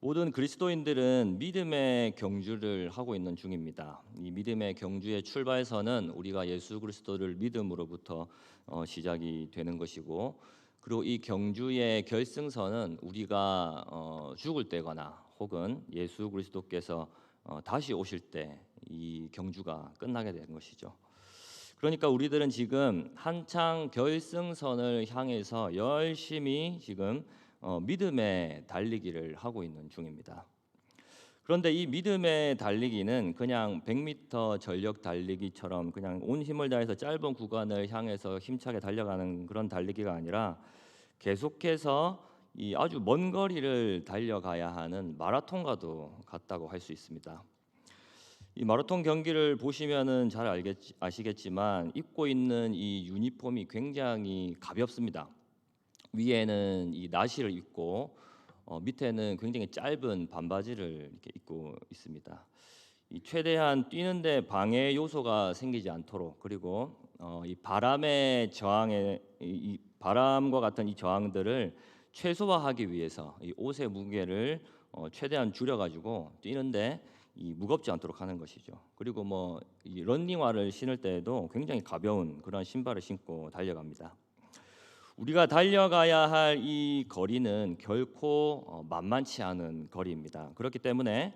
모든 그리스도인들은 믿음의 경주를 하고 있는 중입니다. 이 믿음의 경주의 출발선은 우리가 예수 그리스도를 믿음으로부터 시작이 되는 것이고, 그리고 이 경주의 결승선은 우리가 죽을 때거나 혹은 예수 그리스도께서 다시 오실 때 이 경주가 끝나게 되는 것이죠. 그러니까 우리들은 지금 한창 결승선을 향해서 열심히 지금 믿음의 달리기를 하고 있는 중입니다. 그런데 이 믿음의 달리기는 그냥 100m 전력 달리기처럼 그냥 온 힘을 다해서 짧은 구간을 향해서 힘차게 달려가는 그런 달리기가 아니라 계속해서 이 아주 먼 거리를 달려가야 하는 마라톤과도 같다고 할 수 있습니다. 이 마라톤 경기를 보시면은 잘 아시겠지만 입고 있는 이 유니폼이 굉장히 가볍습니다. 위에는 이 나시를 입고 밑에는 굉장히 짧은 반바지를 이렇게 입고 있습니다. 이 최대한 뛰는데 방해 요소가 생기지 않도록, 그리고 이 바람의 저항에 이 바람과 같은 이 저항들을 최소화하기 위해서 이 옷의 무게를 최대한 줄여가지고 뛰는데 이 무겁지 않도록 하는 것이죠. 그리고 이 런닝화를 신을 때에도 굉장히 가벼운 그런 신발을 신고 달려갑니다. 우리가 달려가야 할 이 거리는 결코 만만치 않은 거리입니다. 그렇기 때문에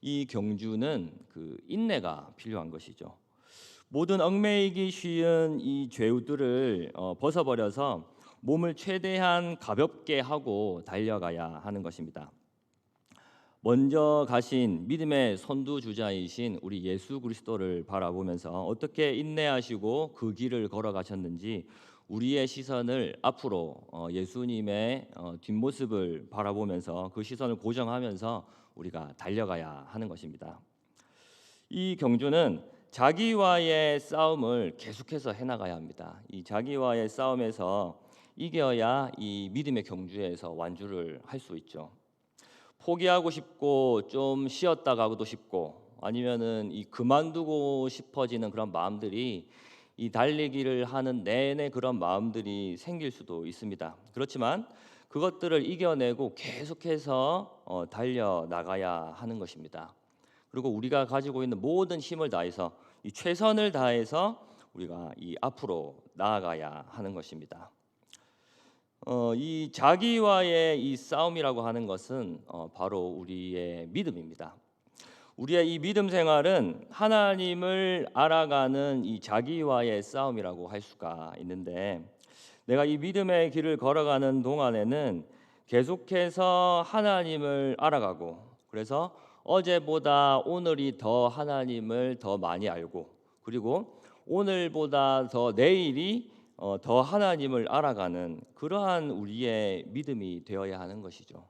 이 경주는 그 인내가 필요한 것이죠. 모든 얽매이기 쉬운 이 죄우들을 벗어버려서 몸을 최대한 가볍게 하고 달려가야 하는 것입니다. 먼저 가신 믿음의 선두주자이신 우리 예수 그리스도를 바라보면서 어떻게 인내하시고 그 길을 걸어가셨는지 우리의 시선을 앞으로 예수님의 뒷모습을 바라보면서 그 시선을 고정하면서 우리가 달려가야 하는 것입니다. 이 경주는 자기와의 싸움을 계속해서 해나가야 합니다. 이 자기와의 싸움에서 이겨야 이 믿음의 경주에서 완주를 할 수 있죠. 포기하고 싶고 좀 쉬었다 가고도 싶고 아니면은 이 그만두고 싶어지는 그런 마음들이 이 달리기를 하는 내내 그런 마음들이 생길 수도 있습니다. 그렇지만 그것들을 이겨내고 계속해서 달려 나가야 하는 것입니다. 그리고 우리가 가지고 있는 모든 힘을 다해서 이 최선을 다해서 우리가 이 앞으로 나아가야 하는 것입니다. 이 자기와의 이 싸움이라고 하는 것은 바로 우리의 믿음입니다. 우리의 이 믿음 생활은 하나님을 알아가는 이 자기와의 싸움이라고 할 수가 있는데, 내가 이 믿음의 길을 걸어가는 동안에는 계속해서 하나님을 알아가고, 그래서 어제보다 오늘이 더 하나님을 더 많이 알고, 그리고 오늘보다 더 내일이 더 하나님을 알아가는 그러한 우리의 믿음이 되어야 하는 것이죠.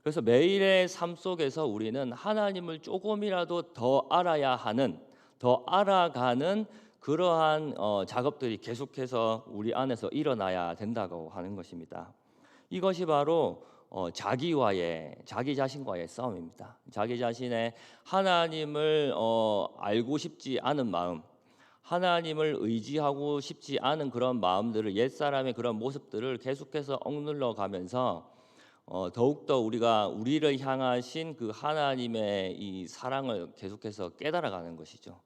그래서 매일의 삶 속에서 우리는 하나님을 조금이라도 더 알아야 하는, 더 알아가는 그러한 작업들이 계속해서 우리 안에서 일어나야 된다고 하는 것입니다. 이것이 바로 자기 자신과의 싸움입니다. 자기 자신의 하나님을 알고 싶지 않은 마음, 하나님을 의지하고 싶지 않은 그런 마음들을, 옛사람의 그런 모습들을 계속해서 억눌러 가면서 더욱더 우리가 우리를 향하신 그 하나님의 이 사랑을 계속해서 깨달아가는 것이죠.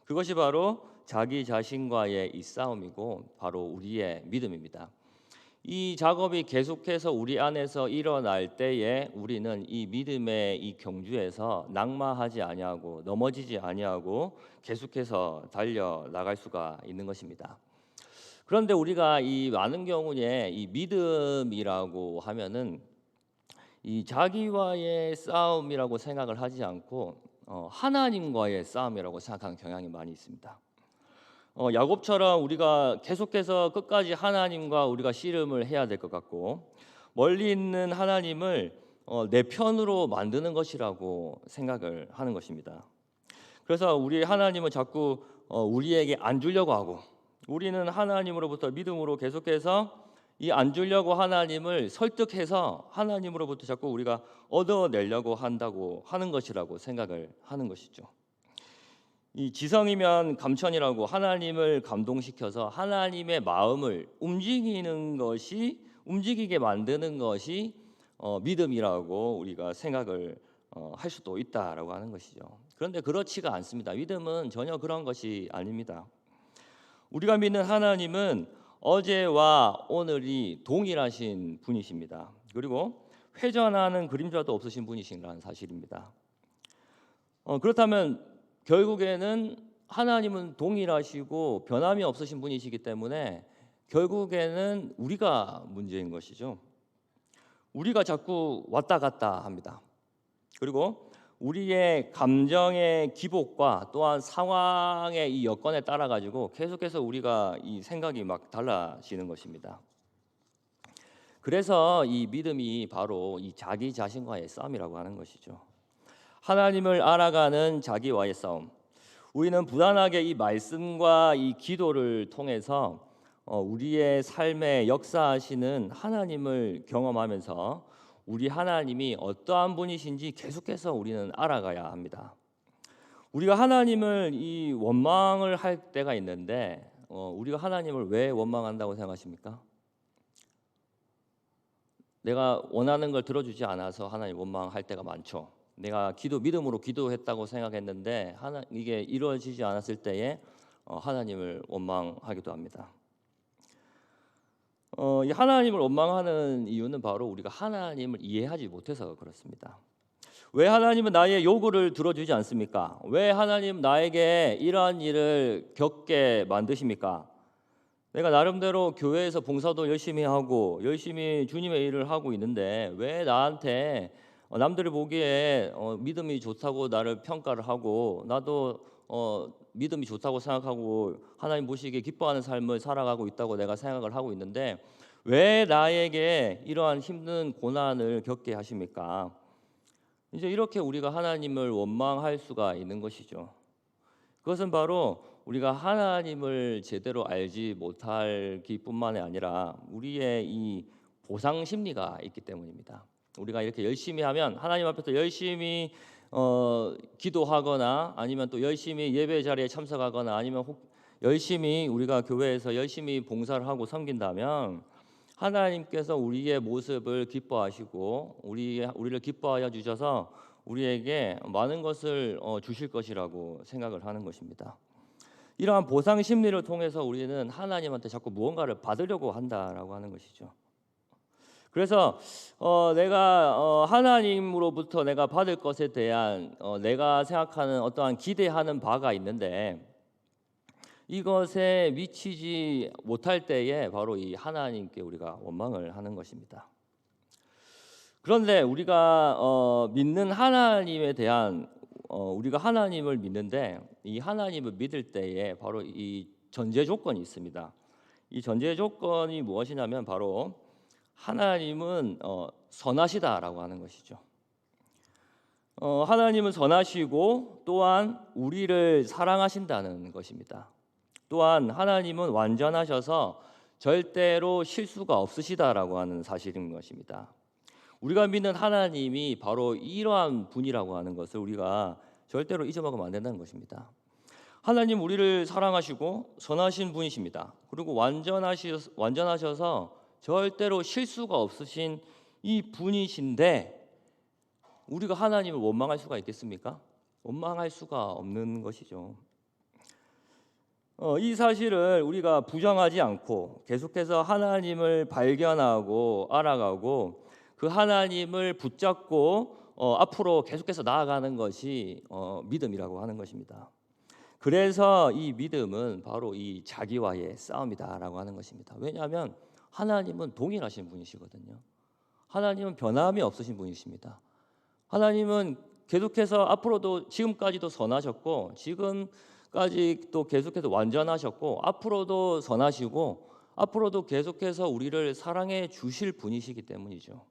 그것이 바로 자기 자신과의 이 싸움이고 바로 우리의 믿음입니다. 이 작업이 계속해서 우리 안에서 일어날 때에 우리는 이 믿음의 이 경주에서 낙마하지 아니하고 넘어지지 아니하고 계속해서 달려 나갈 수가 있는 것입니다. 그런데 우리가 이 많은 경우에 이 믿음이라고 하면은 이 자기와의 싸움이라고 생각을 하지 않고 하나님과의 싸움이라고 생각하는 경향이 많이 있습니다. 야곱처럼 우리가 계속해서 끝까지 하나님과 우리가 씨름을 해야 될 것 같고, 멀리 있는 하나님을 내 편으로 만드는 것이라고 생각을 하는 것입니다. 그래서 우리 하나님은 자꾸 우리에게 안 주려고 하고, 우리는 하나님으로부터 믿음으로 계속해서 이 안 주려고 하나님을 설득해서 하나님으로부터 자꾸 우리가 얻어내려고 한다고 하는 것이라고 생각을 하는 것이죠. 이 지성이면 감천이라고 하나님을 감동시켜서 하나님의 마음을 움직이게 만드는 것이 믿음이라고 우리가 생각을 할 수도 있다라고 하는 것이죠. 그런데 그렇지가 않습니다. 믿음은 전혀 그런 것이 아닙니다. 우리가 믿는 하나님은 어제와 오늘이 동일하신 분이십니다. 그리고 회전하는 그림자도 없으신 분이신라는 사실입니다. 그렇다면 결국에는 하나님은 동일하시고 변함이 없으신 분이시기 때문에 결국에는 우리가 문제인 것이죠. 우리가 자꾸 왔다 갔다 합니다. 그리고 우리의 감정의 기복과 또한 상황의 이 여건에 따라 가지고 계속해서 우리가 이 생각이 막 달라지는 것입니다. 그래서 이 믿음이 바로 이 자기 자신과의 싸움이라고 하는 것이죠. 하나님을 알아가는 자기와의 싸움. 우리는 부단하게 이 말씀과 이 기도를 통해서 우리의 삶에 역사하시는 하나님을 경험하면서 우리 하나님이 어떠한 분이신지 계속해서 우리는 알아가야 합니다. 우리가 하나님을 이 원망을 할 때가 있는데 우리가 하나님을 왜 원망한다고 생각하십니까? 내가 원하는 걸 들어주지 않아서 하나님 원망할 때가 많죠. 내가 믿음으로 기도했다고 생각했는데 이게 이루어지지 않았을 때에 하나님을 원망하기도 합니다. 이 하나님을 원망하는 이유는 바로 우리가 하나님을 이해하지 못해서 그렇습니다. 왜 하나님은 나의 요구를 들어주지 않습니까? 왜 하나님 나에게 이러한 일을 겪게 만드십니까? 내가 나름대로 교회에서 봉사도 열심히 하고 열심히 주님의 일을 하고 있는데 왜 나한테 남들이 보기에 믿음이 좋다고 나를 평가를 하고 나도 믿음이 좋다고 생각하고 하나님 보시기에 기뻐하는 삶을 살아가고 있다고 내가 생각을 하고 있는데 왜 나에게 이러한 힘든 고난을 겪게 하십니까? 이제 이렇게 우리가 하나님을 원망할 수가 있는 것이죠. 그것은 바로 우리가 하나님을 제대로 알지 못하기뿐만이 아니라 우리의 이 보상 심리가 있기 때문입니다. 우리가 이렇게 열심히 하면 하나님 앞에서 열심히 기도하거나 아니면 또 열심히 예배 자리에 참석하거나 아니면 열심히 우리가 교회에서 열심히 봉사를 하고 섬긴다면 하나님께서 우리의 모습을 기뻐하시고 우리를 기뻐하여 주셔서 우리에게 많은 것을 주실 것이라고 생각을 하는 것입니다. 이러한 보상 심리를 통해서 우리는 하나님한테 자꾸 무언가를 받으려고 한다라고 하는 것이죠. 그래서 내가 하나님으로부터 내가 받을 것에 대한 내가 생각하는 어떠한 기대하는 바가 있는데 이것에 미치지 못할 때에 바로 이 하나님께 우리가 원망을 하는 것입니다. 그런데 우리가 믿는 하나님에 대한 우리가 하나님을 믿는데 이 하나님을 믿을 때에 바로 이 전제 조건이 있습니다. 이 전제 조건이 무엇이냐면 바로 하나님은 선하시다라고 하는 것이죠. 하나님은 선하시고 또한 우리를 사랑하신다는 것입니다. 또한 하나님은 완전하셔서 절대로 실수가 없으시다라고 하는 사실인 것입니다. 우리가 믿는 하나님이 바로 이러한 분이라고 하는 것을 우리가 절대로 잊어먹으면 안 된다는 것입니다. 하나님 우리를 사랑하시고 선하신 분이십니다. 그리고 완전하셔서 절대로 실수가 없으신 이 분이신데 우리가 하나님을 원망할 수가 있겠습니까? 원망할 수가 없는 것이죠. 이 사실을 우리가 부정하지 않고 계속해서 하나님을 발견하고 알아가고 그 하나님을 붙잡고 앞으로 계속해서 나아가는 것이 믿음이라고 하는 것입니다. 그래서 이 믿음은 바로 이 자기와의 싸움이다라고 하는 것입니다. 왜냐하면 하나님은 동일하신 분이시거든요. 하나님은 변함이 없으신 분이십니다. 하나님은 계속해서 앞으로도 지금까지도 선하셨고 지금까지 또 계속해서 완전하셨고 앞으로도 선하시고 앞으로도 계속해서 우리를 사랑해 주실 분이시기 때문이죠.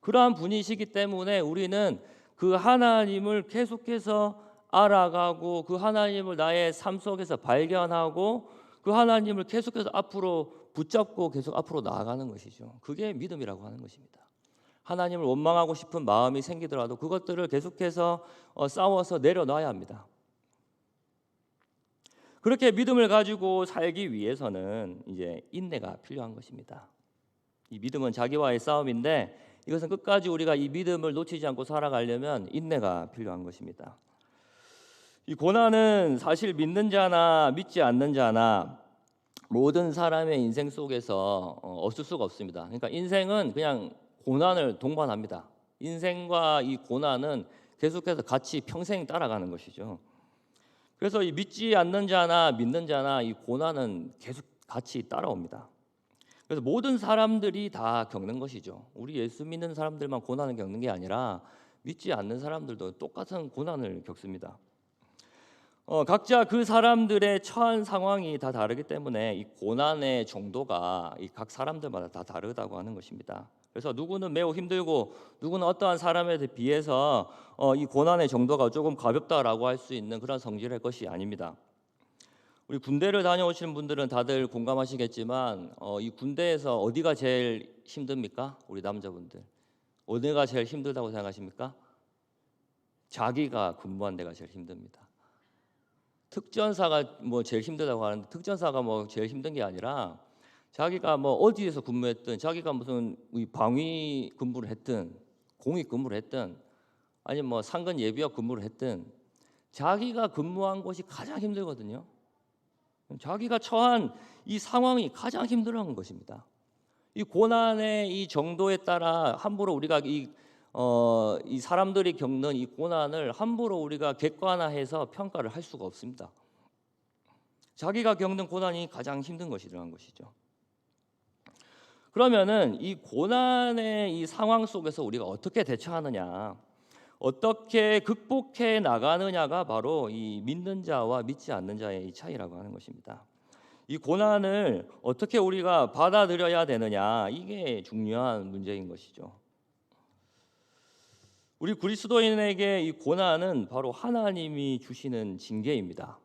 그러한 분이시기 때문에 우리는 그 하나님을 계속해서 알아가고 그 하나님을 나의 삶 속에서 발견하고 그 하나님을 계속해서 앞으로 붙잡고 계속 앞으로 나아가는 것이죠. 그게 믿음이라고 하는 것입니다. 하나님을 원망하고 싶은 마음이 생기더라도 그것들을 계속해서 싸워서 내려놔야 합니다. 그렇게 믿음을 가지고 살기 위해서는 이제 인내가 필요한 것입니다. 이 믿음은 자기와의 싸움인데 이것은 끝까지 우리가 이 믿음을 놓치지 않고 살아가려면 인내가 필요한 것입니다. 이 고난은 사실 믿는 자나 믿지 않는 자나 모든 사람의 인생 속에서 없을 수가 없습니다. 그러니까 인생은 그냥 고난을 동반합니다. 인생과 이 고난은 계속해서 같이 평생 따라가는 것이죠. 그래서 이 믿지 않는 자나 믿는 자나 이 고난은 계속 같이 따라옵니다. 그래서 모든 사람들이 다 겪는 것이죠. 우리 예수 믿는 사람들만 고난을 겪는 게 아니라 믿지 않는 사람들도 똑같은 고난을 겪습니다. 각자 그 사람들의 처한 상황이 다 다르기 때문에 이 고난의 정도가 이 각 사람들마다 다 다르다고 하는 것입니다. 그래서 누구는 매우 힘들고 누구는 어떠한 사람에 비해서 이 고난의 정도가 조금 가볍다라고 할 수 있는 그런 성질의 것이 아닙니다. 우리 군대를 다녀오시는 분들은 다들 공감하시겠지만 이 군대에서 어디가 제일 힘듭니까? 우리 남자분들 어디가 제일 힘들다고 생각하십니까? 자기가 근무한 데가 제일 힘듭니다. 특전사가 뭐 제일 힘들다고 하는데 특전사가 뭐 제일 힘든 게 아니라 자기가 뭐 어디에서 근무했든 자기가 무슨 방위 근무를 했든 공익 근무를 했든 아니면 뭐 상근 예비역 근무를 했든 자기가 근무한 곳이 가장 힘들거든요. 자기가 처한 이 상황이 가장 힘들어하는 것입니다. 이 고난의 이 정도에 따라 함부로 우리가 이 사람들이 겪는 이 고난을 함부로 우리가 객관화해서 평가를 할 수가 없습니다. 자기가 겪는 고난이 가장 힘든 것이라는 것이죠. 그러면은 이 고난의 이 상황 속에서 우리가 어떻게 대처하느냐, 어떻게 극복해 나가느냐가 바로 이 믿는 자와 믿지 않는 자의 이 차이라고 하는 것입니다. 이 고난을 어떻게 우리가 받아들여야 되느냐, 이게 중요한 문제인 것이죠. 우리 그리스도인에게 이 고난은 바로 하나님이 주시는 징계입니다.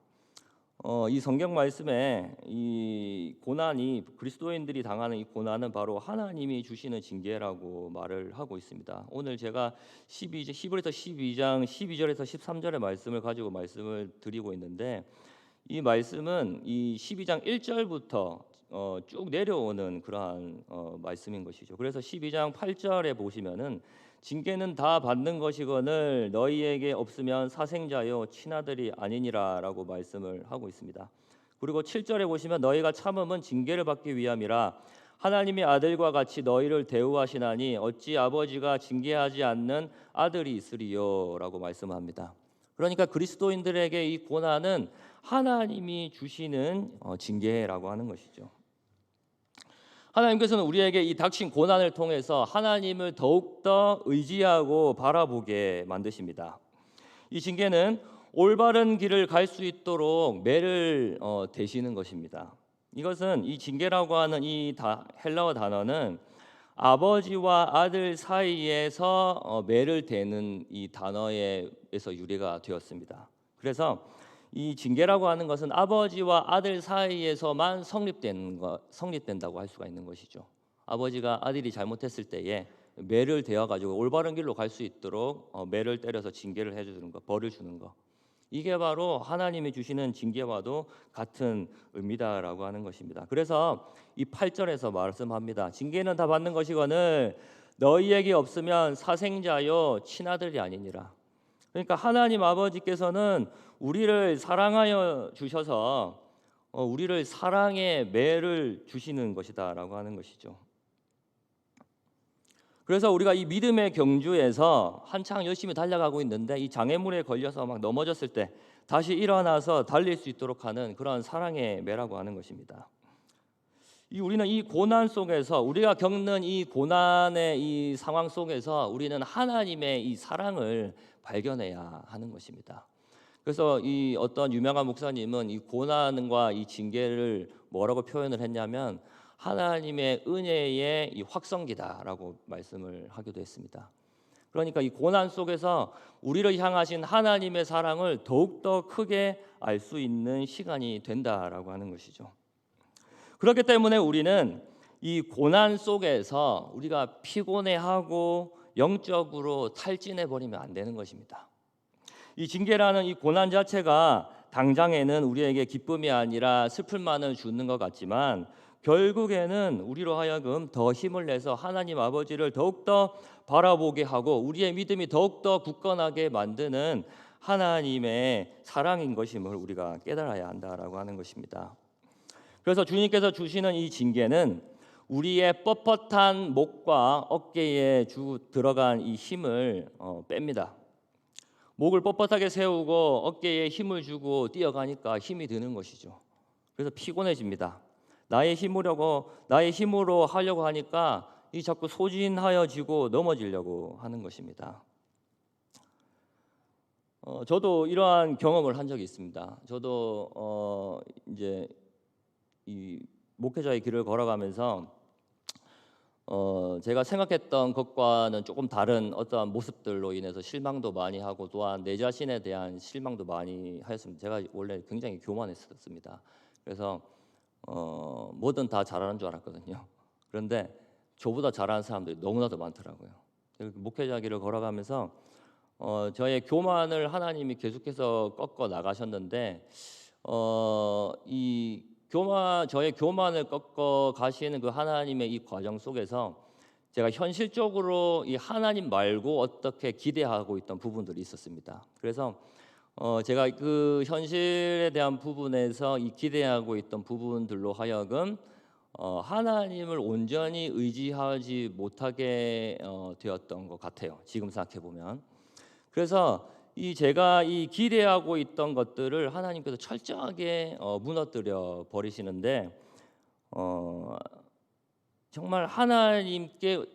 이 성경 말씀에 이 고난이 그리스도인들이 당하는 이 고난은 바로 하나님이 주시는 징계라고 말을 하고 있습니다. 오늘 제가 히브리서 12장 12절에서 13절의 말씀을 가지고 말씀을 드리고 있는데 이 말씀은 이 12장 1절부터 쭉 내려오는 그러한 말씀인 것이죠. 그래서 12장 8절에 보시면은 징계는 다 받는 것이거늘 너희에게 없으면 사생자요 친아들이 아니니라라고 말씀을 하고 있습니다. 그리고 7절에 보시면 너희가 참음은 징계를 받기 위함이라 하나님이 아들과 같이 너희를 대우하시나니 어찌 아버지가 징계하지 않는 아들이 있으리요라고 말씀합니다. 그러니까 그리스도인들에게 이 고난은 하나님이 주시는 징계라고 하는 것이죠. 하나님께서는 우리에게 이 닥친 고난을 통해서 하나님을 더욱더 의지하고 바라보게 만드십니다. 이 징계는 올바른 길을 갈 수 있도록 매를 대시는 것입니다. 이것은 이 징계라고 하는 이 헬라어 단어는 아버지와 아들 사이에서 매를 대는 이 단어에서 유래가 되었습니다. 그래서 이 징계라고 하는 것은 아버지와 아들 사이에서만 성립된다고 할 수가 있는 것이죠. 아버지가 아들이 잘못했을 때에 매를 대어 가지고 올바른 길로 갈 수 있도록 매를 때려서 징계를 해주는 것, 벌을 주는 것. 이게 바로 하나님이 주시는 징계와도 같은 의미다라고 하는 것입니다. 그래서 이 8절에서 말씀합니다. 징계는 다 받는 것이거늘 너희에게 없으면 사생자요 친아들이 아니니라. 그러니까 하나님 아버지께서는 우리를 사랑하여 주셔서 우리를 사랑의 매를 주시는 것이다라고 하는 것이죠. 그래서 우리가 이 믿음의 경주에서 한창 열심히 달려가고 있는데 이 장애물에 걸려서 막 넘어졌을 때 다시 일어나서 달릴 수 있도록 하는 그런 사랑의 매라고 하는 것입니다. 우리는 이 고난 속에서 우리가 겪는 이 고난의 이 상황 속에서 우리는 하나님의 이 사랑을 발견해야 하는 것입니다. 그래서 이 어떤 유명한 목사님은 이 고난과 이 징계를 뭐라고 표현을 했냐면 하나님의 은혜의 이 확성기다라고 말씀을 하기도 했습니다. 그러니까 이 고난 속에서 우리를 향하신 하나님의 사랑을 더욱더 크게 알 수 있는 시간이 된다라고 하는 것이죠. 그렇기 때문에 우리는 이 고난 속에서 우리가 피곤해하고 영적으로 탈진해 버리면 안 되는 것입니다. 이 징계라는 이 고난 자체가 당장에는 우리에게 기쁨이 아니라 슬픔만을 주는 것 같지만 결국에는 우리로 하여금 더 힘을 내서 하나님 아버지를 더욱더 바라보게 하고 우리의 믿음이 더욱더 굳건하게 만드는 하나님의 사랑인 것임을 우리가 깨달아야 한다라고 하는 것입니다. 그래서 주님께서 주시는 이 징계는 우리의 뻣뻣한 목과 어깨에 들어간 이 힘을 뺍니다. 목을 뻣뻣하게 세우고 어깨에 힘을 주고 뛰어가니까 힘이 드는 것이죠. 그래서 피곤해집니다. 나의 힘으로 하려고 하니까 이 자꾸 소진하여지고 넘어지려고 하는 것입니다. 저도 이러한 경험을 한 적이 있습니다. 저도 이제 이 목회자의 길을 걸어가면서 제가 생각했던 것과는 조금 다른 어떠한 모습들로 인해서 실망도 많이 하고 또한 내 자신에 대한 실망도 많이 하였습니다. 제가 원래 굉장히 교만했었습니다. 그래서 뭐든 다 잘하는 줄 알았거든요. 그런데 저보다 잘하는 사람들이 너무나도 많더라고요. 목회자 길을 걸어가면서 저의 교만을 하나님이 계속해서 꺾어 나가셨는데 저의 교만을 꺾어 가시는 그 하나님의 이 과정 속에서 제가 현실적으로 이 하나님 말고 어떻게 기대하고 있던 부분들이 있었습니다. 그래서 제가 그 현실에 대한 부분에서 이 기대하고 있던 부분들로 하여금 하나님을 온전히 의지하지 못하게 되었던 것 같아요. 지금 생각해 보면. 그래서 제가 기대하고 있던 것들을 하나님께서 철저하게 무너뜨려 버리시는데 정말 하나님께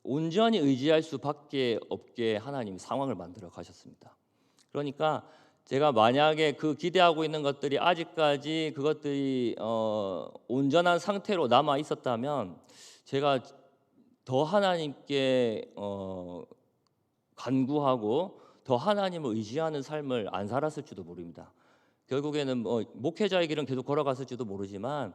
온전히 의지할 수밖에 없게 하나님 상황을 만들어 가셨습니다. 그러니까 제가 만약에 그 기대하고 있는 것들이 아직까지 그것들이 온전한 상태로 남아 있었다면 제가 더 하나님께 간구하고 더 하나님을 의지하는 삶을 안 살았을지도 모릅니다. 결국에는 목회자의 길은 계속 걸어갔을지도 모르지만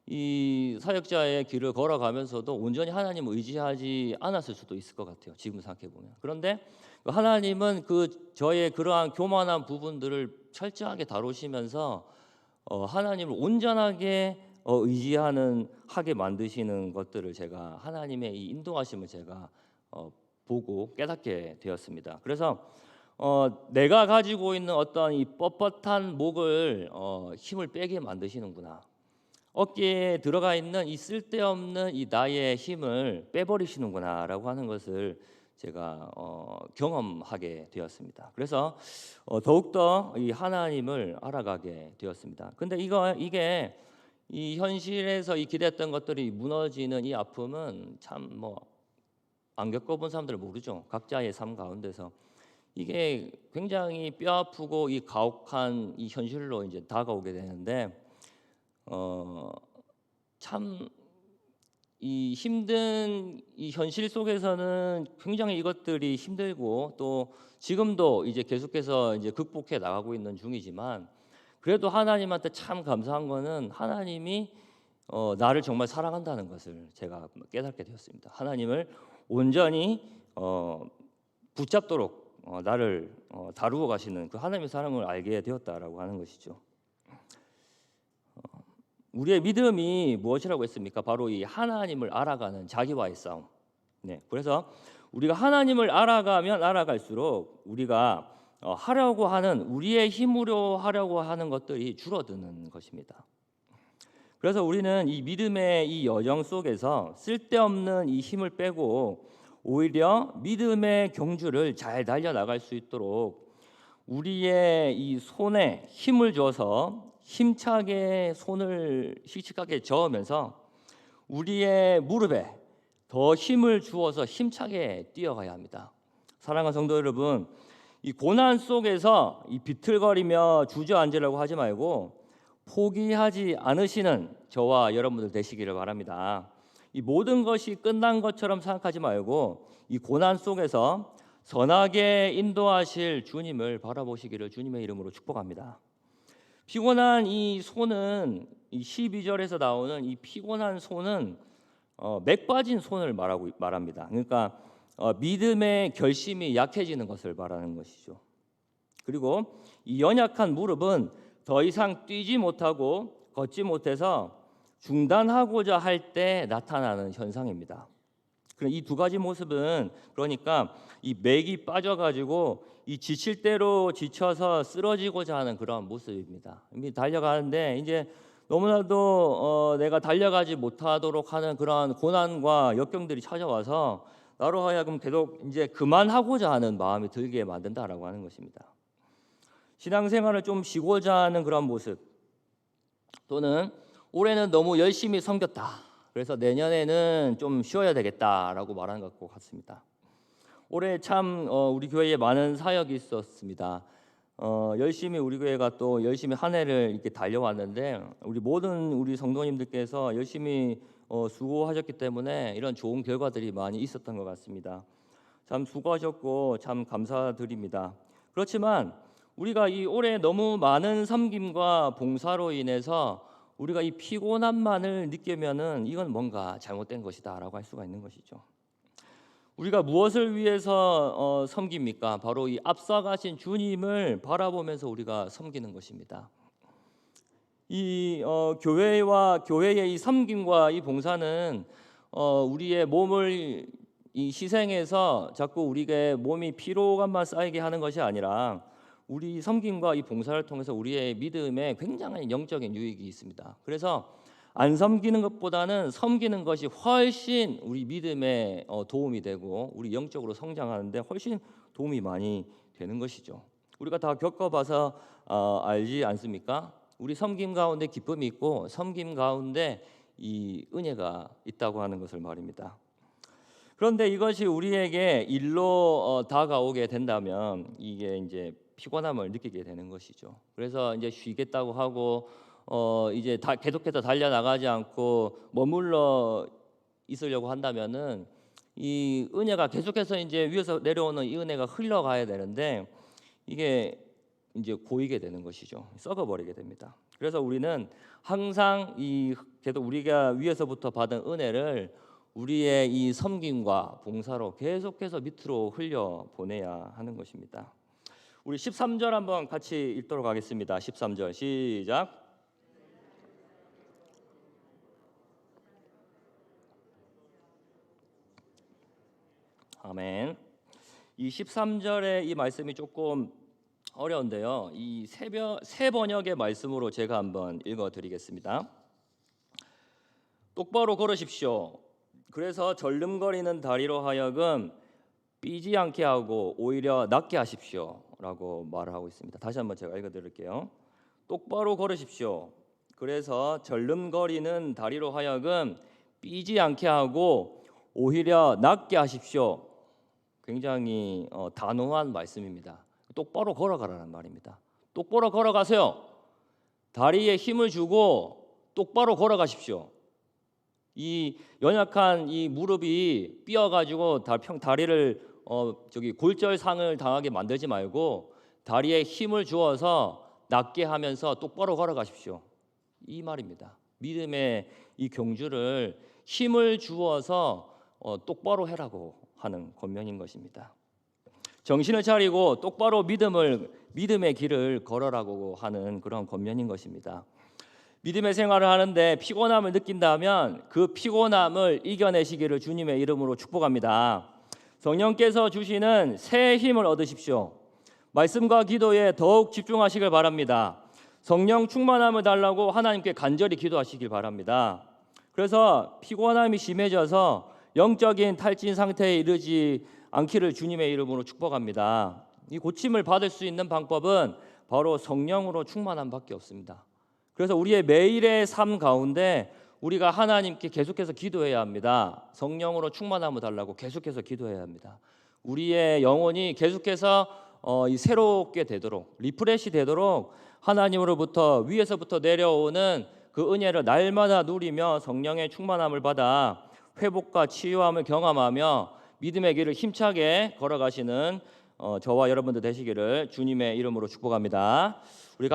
이 사역자의 길을 걸어가면서도 온전히 하나님을 의지하지 않았을 수도 있을 것 같아요. 지금 생각해 보면. 그런데 하나님은 저의 그러한 교만한 부분들을 철저하게 다루시면서 하나님을 온전하게 하게 만드시는 것들을 제가 하나님의 이 인도하심을 제가 보고 깨닫게 되었습니다. 그래서 내가 가지고 있는 어떤 이 뻣뻣한 목을 힘을 빼게 만드시는구나. 어깨에 들어가 있는 이 쓸데없는 이 나의 힘을 빼버리시는구나라고 하는 것을 제가 경험하게 되었습니다. 그래서 더욱더 이 하나님을 알아가게 되었습니다. 근데 이게 이 현실에서 이 기대했던 것들이 무너지는 이 아픔은 참 안 겪어본 사람들은 모르죠. 각자의 삶 가운데서 이게 굉장히 뼈 아프고 이 가혹한 이 현실로 이제 다가오게 되는데 참 이 힘든 이 현실 속에서는 굉장히 이것들이 힘들고 또 지금도 이제 계속해서 이제 극복해 나가고 있는 중이지만 그래도 하나님한테 참 감사한 거는 하나님이 나를 정말 사랑한다는 것을 제가 깨닫게 되었습니다. 하나님을 온전히 붙잡도록 나를 다루어 가시는 그 하나님의 사랑을 알게 되었다라고 하는 것이죠. 우리의 믿음이 무엇이라고 했습니까? 바로 이 하나님을 알아가는 자기와의 싸움. 네, 그래서 우리가 하나님을 알아가면 알아갈수록 우리가 하려고 하는 우리의 힘으로 하려고 하는 것들이 줄어드는 것입니다. 그래서 우리는 이 믿음의 이 여정 속에서 쓸데없는 이 힘을 빼고 오히려 믿음의 경주를 잘 달려나갈 수 있도록 우리의 이 손에 힘을 줘서 힘차게 손을 씩씩하게 저으면서 우리의 무릎에 더 힘을 주어서 힘차게 뛰어가야 합니다. 사랑하는 성도 여러분, 이 고난 속에서 이 비틀거리며 주저앉으려고 하지 말고 포기하지 않으시는 저와 여러분들 되시기를 바랍니다. 이 모든 것이 끝난 것처럼 생각하지 말고 이 고난 속에서 선하게 인도하실 주님을 바라보시기를 주님의 이름으로 축복합니다. 피곤한 이 손은 이 12절에서 나오는 이 피곤한 손은 맥 빠진 손을 말합니다. 그러니까 믿음의 결심이 약해지는 것을 말하는 것이죠. 그리고 이 연약한 무릎은 더 이상 뛰지 못하고 걷지 못해서 중단하고자 할 때 나타나는 현상입니다. 이 두 가지 모습은 그러니까 이 맥이 빠져가지고 이 지칠 대로 지쳐서 쓰러지고자 하는 그런 모습입니다. 이미 달려가는데 이제 너무나도 내가 달려가지 못하도록 하는 그러한 고난과 역경들이 찾아와서 나로 하여금 계속 이제 그만하고자 하는 마음이 들게 만든다라고 하는 것입니다. 신앙생활을 좀 쉬고자 하는 그런 모습, 또는 올해는 너무 열심히 섬겼다, 그래서 내년에는 좀 쉬어야 되겠다라고 말하는 것 같습니다. 올해 참 우리 교회에 많은 사역이 있었습니다. 열심히 우리 교회가 또 열심히 한 해를 이렇게 달려왔는데 우리 모든 우리 성도님들께서 열심히 수고하셨기 때문에 이런 좋은 결과들이 많이 있었던 것 같습니다. 참 수고하셨고 참 감사드립니다. 그렇지만 우리가 이 올해 너무 많은 섬김과 봉사로 인해서 우리가 이 피곤함만을 느끼면은 이건 뭔가 잘못된 것이다라고 할 수가 있는 것이죠. 우리가 무엇을 위해서 섬깁니까? 바로 이 앞서가신 주님을 바라보면서 우리가 섬기는 것입니다. 이 교회의 이 섬김과 이 봉사는 우리의 몸을 이 희생해서 자꾸 우리의 몸이 피로감만 쌓이게 하는 것이 아니라 우리 섬김과 이 봉사를 통해서 우리의 믿음에 굉장한 영적인 유익이 있습니다. 그래서 안 섬기는 것보다는 섬기는 것이 훨씬 우리 믿음에 도움이 되고 우리 영적으로 성장하는데 훨씬 도움이 많이 되는 것이죠. 우리가 다 겪어봐서 알지 않습니까? 우리 섬김 가운데 기쁨이 있고 섬김 가운데 이 은혜가 있다고 하는 것을 말입니다. 그런데 이것이 우리에게 일로 다가오게 된다면 이게 이제 피곤함을 느끼게 되는 것이죠. 그래서 이제 쉬겠다고 하고 이제 계속해서 달려나가지 않고 머물러 있으려고 한다면은 이 은혜가 계속해서 이제 위에서 내려오는 이 은혜가 흘러가야 되는데 이게 이제 고이게 되는 것이죠. 썩어버리게 됩니다. 그래서 우리는 항상 계속 우리가 위에서부터 받은 은혜를 우리의 이 섬김과 봉사로 계속해서 밑으로 흘려 보내야 하는 것입니다. 우리 13절 한번 같이 읽도록 하겠습니다. 13절 시작. 아멘. 이 13절의 이 말씀이 조금 어려운데요. 이 새 번역의 말씀으로 제가 한번 읽어드리겠습니다. 똑바로 걸으십시오. 그래서 절름거리는 다리로 하여금 삐지 않게 하고 오히려 낫게 하십시오 라고 말을 하고 있습니다. 다시 한번 제가 읽어드릴게요. 똑바로 걸으십시오. 그래서 절름거리는 다리로 하여금 삐지 않게 하고 오히려 낫게 하십시오. 굉장히 단호한 말씀입니다. 똑바로 걸어가라는 말입니다. 똑바로 걸어가세요. 다리에 힘을 주고 똑바로 걸어가십시오. 이 연약한 이 무릎이 삐어가지고 다리를 골절상을 당하게 만들지 말고 다리에 힘을 주어서 낫게 하면서 똑바로 걸어가십시오. 이 말입니다. 믿음의 이 경주를 힘을 주어서 똑바로 해라고 하는 권면인 것입니다. 정신을 차리고 똑바로 믿음의 길을 걸어라고 하는 그런 권면인 것입니다. 믿음의 생활을 하는데 피곤함을 느낀다면 그 피곤함을 이겨내시기를 주님의 이름으로 축복합니다. 성령께서 주시는 새 힘을 얻으십시오. 말씀과 기도에 더욱 집중하시길 바랍니다. 성령 충만함을 달라고 하나님께 간절히 기도하시길 바랍니다. 그래서 피곤함이 심해져서 영적인 탈진 상태에 이르지 않기를 주님의 이름으로 축복합니다. 이 고침을 받을 수 있는 방법은 바로 성령으로 충만함밖에 없습니다. 그래서 우리의 매일의 삶 가운데 우리가 하나님께 계속해서 기도해야 합니다. 성령으로 충만함을 달라고 계속해서 기도해야 합니다. 우리의 영혼이 계속해서 새롭게 되도록, 리프레시 되도록 하나님으로부터 위에서부터 내려오는 그 은혜를 날마다 누리며 성령의 충만함을 받아 회복과 치유함을 경험하며 믿음의 길을 힘차게 걸어가시는 저와 여러분들 되시기를 주님의 이름으로 축복합니다. 우리 같이